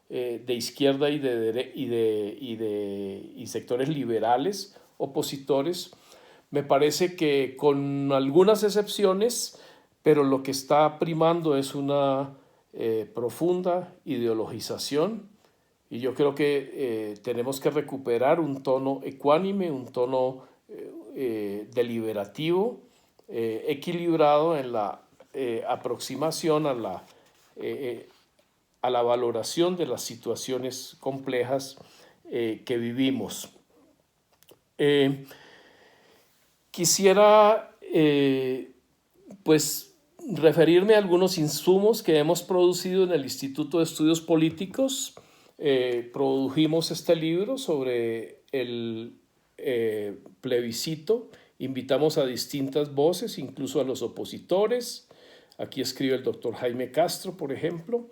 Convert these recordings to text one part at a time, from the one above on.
de izquierda y sectores liberales opositores. Me parece que con algunas excepciones, pero lo que está primando es una profunda ideologización, y yo creo que tenemos que recuperar un tono ecuánime, un tono deliberativo, equilibrado en la aproximación a la valoración de las situaciones complejas que vivimos. Quisiera pues referirme a algunos insumos que hemos producido en el Instituto de Estudios Políticos. Produjimos este libro sobre el plebiscito. Invitamos a distintas voces, incluso a los opositores. Aquí escribe el doctor Jaime Castro, por ejemplo.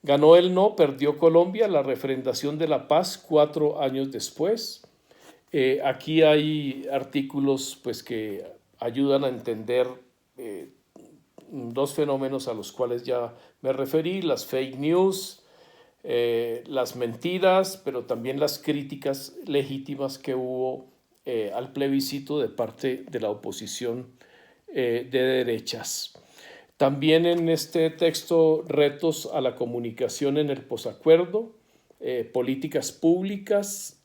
Ganó el no, perdió Colombia, la refrendación de la paz 4 años después. Aquí hay artículos pues, que ayudan a entender dos fenómenos a los cuales ya me referí: las fake news, las mentiras, pero también las críticas legítimas que hubo al plebiscito de parte de la oposición de derechas. También en este texto, retos a la comunicación en el posacuerdo, políticas públicas,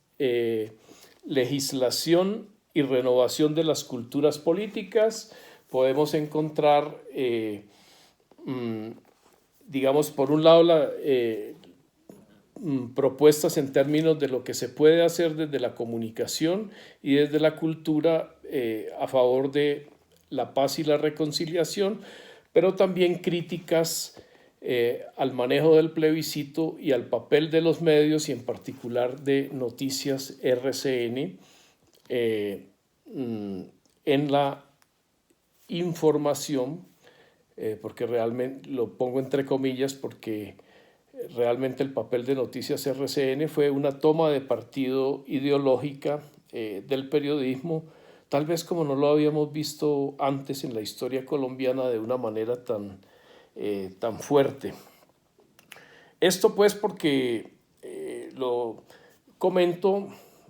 legislación y renovación de las culturas políticas. Podemos encontrar, digamos, por un lado, propuestas en términos de lo que se puede hacer desde la comunicación y desde la cultura a favor de la paz y la reconciliación, pero también críticas al manejo del plebiscito y al papel de los medios, y en particular de Noticias RCN, en la información, porque realmente lo pongo entre comillas, porque realmente el papel de Noticias RCN fue una toma de partido ideológica del periodismo, tal vez como no lo habíamos visto antes en la historia colombiana de una manera tan fuerte. Esto pues porque lo comento,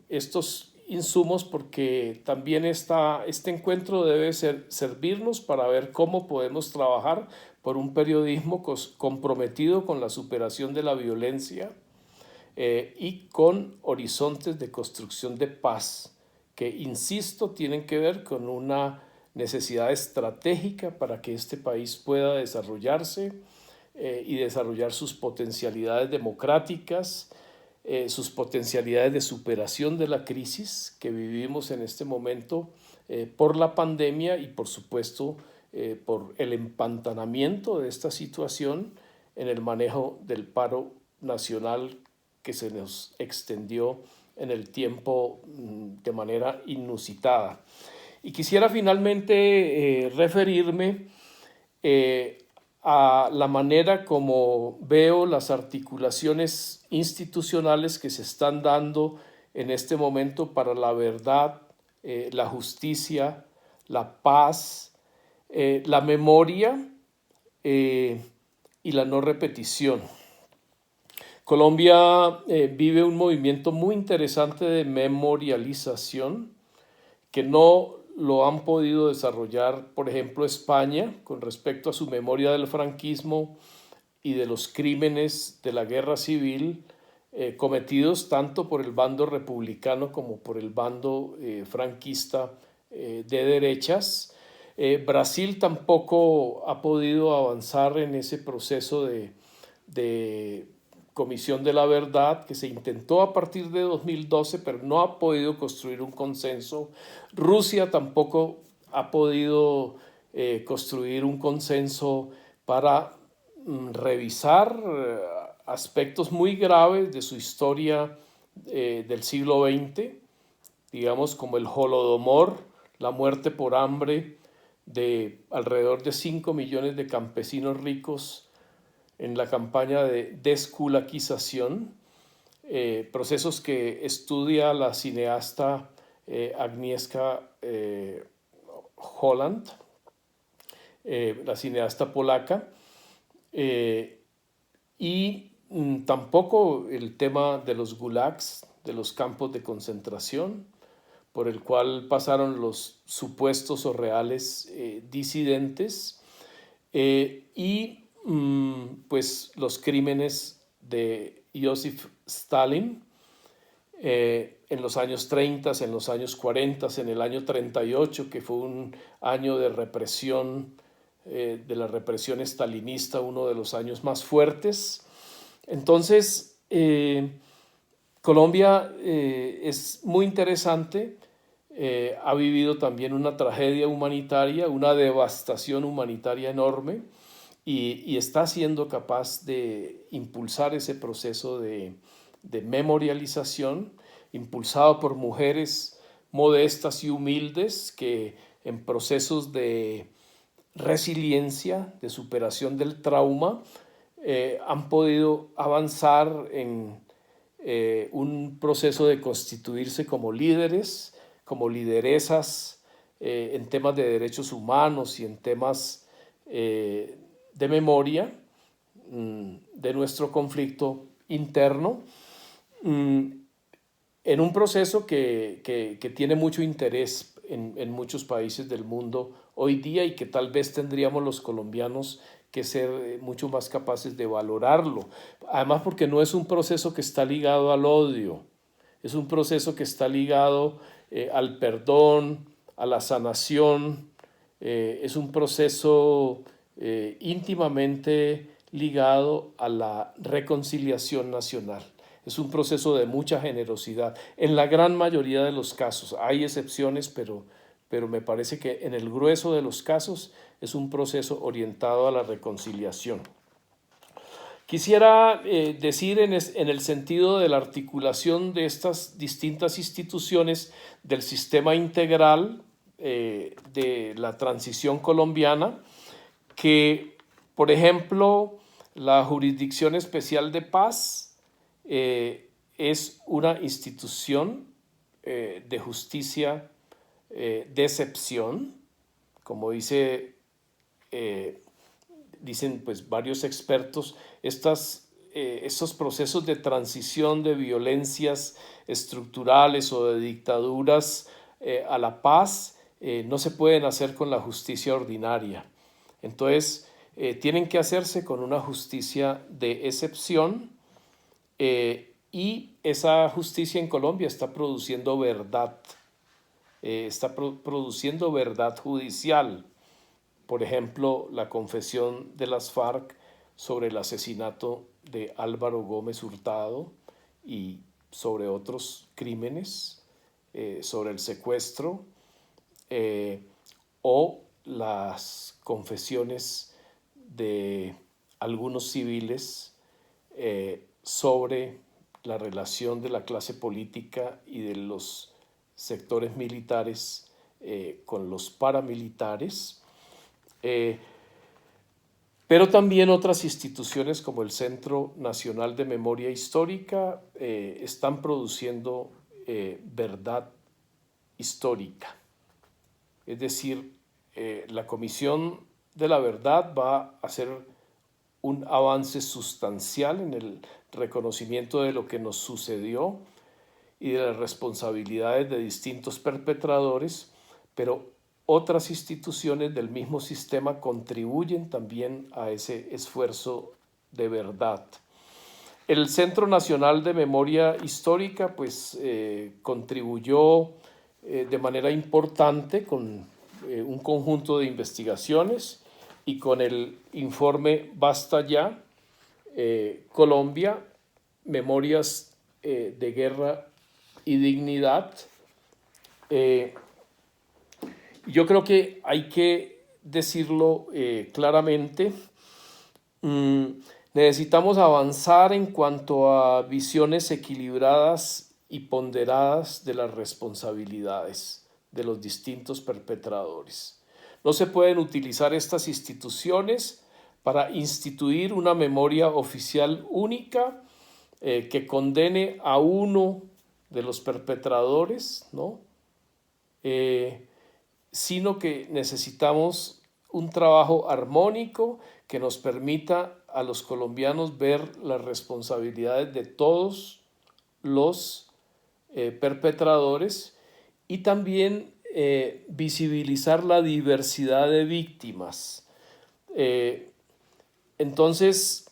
estos insumos, porque también este encuentro debe servirnos para ver cómo podemos trabajar por un periodismo comprometido con la superación de la violencia y con horizontes de construcción de paz, que, insisto, tienen que ver con una necesidad estratégica para que este país pueda desarrollarse y desarrollar sus potencialidades democráticas, sus potencialidades de superación de la crisis que vivimos en este momento por la pandemia y, por supuesto, por el empantanamiento de esta situación en el manejo del paro nacional que se nos extendió en el tiempo de manera inusitada. Y quisiera finalmente referirme a la manera como veo las articulaciones institucionales que se están dando en este momento para la verdad, la justicia, la paz, la memoria y la no repetición. Colombia vive un movimiento muy interesante de memorialización que no lo han podido desarrollar, por ejemplo, España, con respecto a su memoria del franquismo y de los crímenes de la guerra civil cometidos tanto por el bando republicano como por el bando franquista de derechas. Brasil tampoco ha podido avanzar en ese proceso de Comisión de la Verdad que se intentó a partir de 2012, pero no ha podido construir un consenso. Rusia tampoco ha podido construir un consenso para revisar aspectos muy graves de su historia del siglo XX, digamos como el Holodomor, la muerte por hambre de alrededor de 5 millones de campesinos ricos en la campaña de desculaquización, procesos que estudia la cineasta Agnieszka Holland, la cineasta polaca, y Tampoco el tema de los gulags, de los campos de concentración, por el cual pasaron los supuestos o reales disidentes, y pues los crímenes de Joseph Stalin en los años 30, en los años 40, en el año 38, que fue un año de represión, de la represión estalinista, uno de los años más fuertes. Entonces, Colombia es muy interesante, ha vivido también una tragedia humanitaria, una devastación humanitaria enorme, y está siendo capaz de impulsar ese proceso de memorialización, impulsado por mujeres modestas y humildes que en procesos de resiliencia, de superación del trauma, han podido avanzar en un proceso de constituirse como líderes, como lideresas en temas de derechos humanos y en temas de memoria de nuestro conflicto interno, en un proceso que tiene mucho interés en muchos países del mundo hoy día, y que tal vez tendríamos los colombianos que ser mucho más capaces de valorarlo. Además, porque no es un proceso que está ligado al odio, es un proceso que está ligado al perdón, a la sanación, es un proceso íntimamente ligado a la reconciliación nacional. Es un proceso de mucha generosidad. En la gran mayoría de los casos, hay excepciones, pero me parece que en el grueso de los casos es un proceso orientado a la reconciliación. Quisiera decir en el sentido de la articulación de estas distintas instituciones del sistema integral de la transición colombiana, que, por ejemplo, la Jurisdicción Especial de Paz es una institución de justicia de excepción, como dicen pues varios expertos. Estos procesos de transición de violencias estructurales o de dictaduras a la paz no se pueden hacer con la justicia ordinaria. Entonces, tienen que hacerse con una justicia de excepción, y esa justicia en Colombia está produciendo verdad, produciendo verdad judicial. Por ejemplo, la confesión de las FARC sobre el asesinato de Álvaro Gómez Hurtado y sobre otros crímenes, sobre el secuestro, o las confesiones de algunos civiles sobre la relación de la clase política y de los sectores militares con los paramilitares, pero también otras instituciones como el Centro Nacional de Memoria Histórica están produciendo verdad histórica. Es decir, la Comisión de la Verdad va a hacer un avance sustancial en el reconocimiento de lo que nos sucedió y de las responsabilidades de distintos perpetradores, pero otras instituciones del mismo sistema contribuyen también a ese esfuerzo de verdad. El Centro Nacional de Memoria Histórica pues contribuyó de manera importante con un conjunto de investigaciones, y con el informe Basta Ya, Colombia, Memorias de Guerra y Dignidad. Yo creo que hay que decirlo claramente, necesitamos avanzar en cuanto a visiones equilibradas y ponderadas de las responsabilidades de los distintos perpetradores. No se pueden utilizar estas instituciones para instituir una memoria oficial única que condene a uno de los perpetradores, ¿no? Sino que necesitamos un trabajo armónico que nos permita a los colombianos ver las responsabilidades de todos los perpetradores y también visibilizar la diversidad de víctimas. Entonces,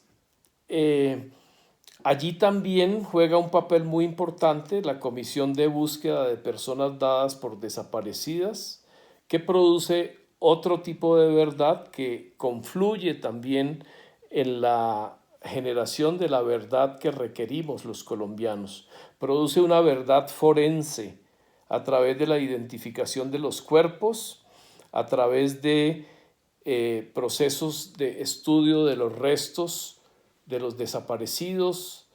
allí también juega un papel muy importante la Comisión de Búsqueda de Personas Dadas por Desaparecidas, que produce otro tipo de verdad que confluye también en la generación de la verdad que requerimos los colombianos. Produce una verdad forense a través de la identificación de los cuerpos, a través de procesos de estudio de los restos de los desaparecidos,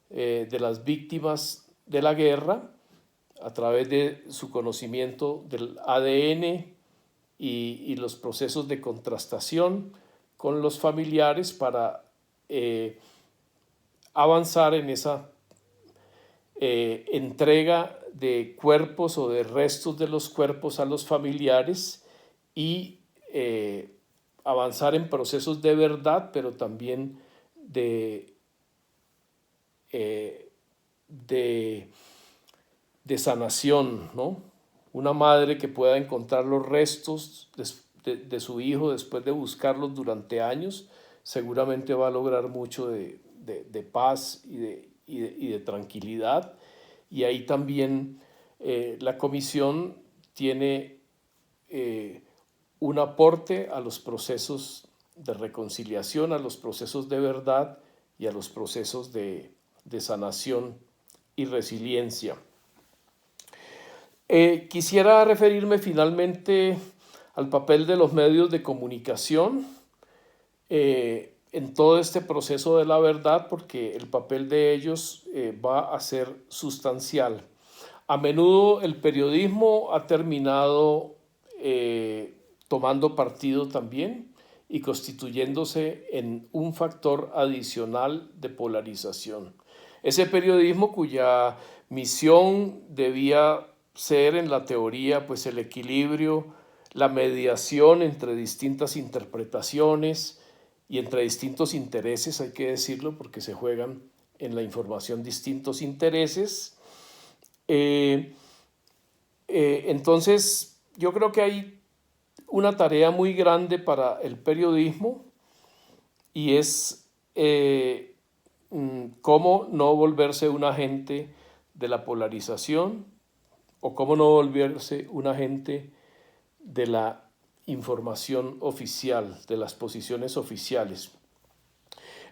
de las víctimas de la guerra, a través de su conocimiento del ADN y los procesos de contrastación con los familiares para avanzar en esa entrega de cuerpos o de restos de los cuerpos a los familiares y avanzar en procesos de verdad, pero también de sanación, ¿no? Una madre que pueda encontrar los restos de su hijo después de buscarlos durante años, seguramente va a lograr mucho de paz y de tranquilidad. Y ahí también la comisión tiene un aporte a los procesos de reconciliación, a los procesos de verdad y a los procesos de sanación y resiliencia. Quisiera referirme finalmente al papel de los medios de comunicación en todo este proceso de la verdad, porque el papel de ellos va a ser sustancial. A menudo el periodismo ha terminado tomando partido también y constituyéndose en un factor adicional de polarización. Ese periodismo cuya misión debía ser en la teoría pues el equilibrio, la mediación entre distintas interpretaciones y entre distintos intereses, hay que decirlo, porque se juegan en la información distintos intereses. Entonces, yo creo que hay una tarea muy grande para el periodismo y es cómo no volverse un agente de la polarización o cómo no volverse un agente de la información oficial, de las posiciones oficiales.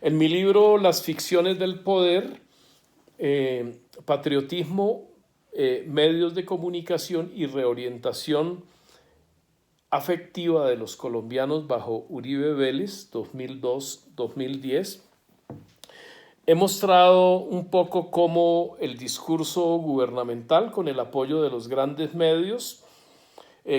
En mi libro Las ficciones del poder, patriotismo, medios de comunicación y reorientación afectiva de los colombianos bajo Uribe Vélez, 2002-2010, he mostrado un poco cómo el discurso gubernamental, con el apoyo de los grandes medios,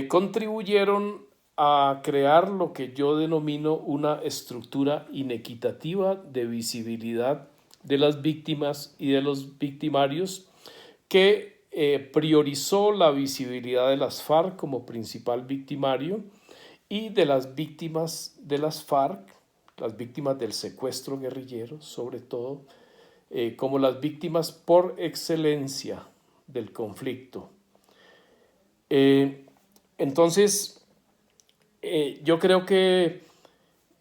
contribuyeron a crear lo que yo denomino una estructura inequitativa de visibilidad de las víctimas y de los victimarios, que priorizó la visibilidad de las FARC como principal victimario y de las víctimas de las FARC, las víctimas del secuestro guerrillero, sobre todo, como las víctimas por excelencia del conflicto. Entonces, yo creo que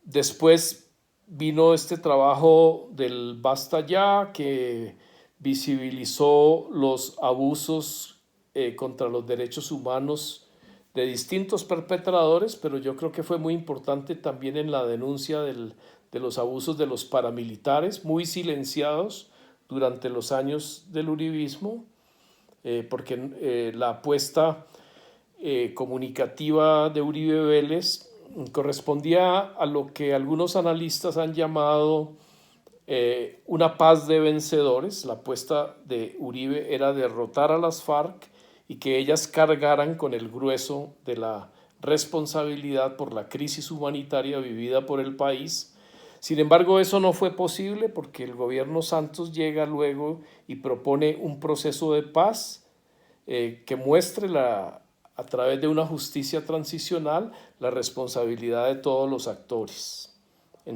después vino este trabajo del Basta Ya, que visibilizó los abusos contra los derechos humanos de distintos perpetradores, pero yo creo que fue muy importante también en la denuncia de los abusos de los paramilitares, muy silenciados durante los años del uribismo, porque la apuesta comunicativa de Uribe Vélez correspondía a lo que algunos analistas han llamado una paz de vencedores. La apuesta de Uribe era derrotar a las FARC y que ellas cargaran con el grueso de la responsabilidad por la crisis humanitaria vivida por el país. Sin embargo, eso no fue posible porque el gobierno Santos llega luego y propone un proceso de paz que muestre a través de una justicia transicional la responsabilidad de todos los actores.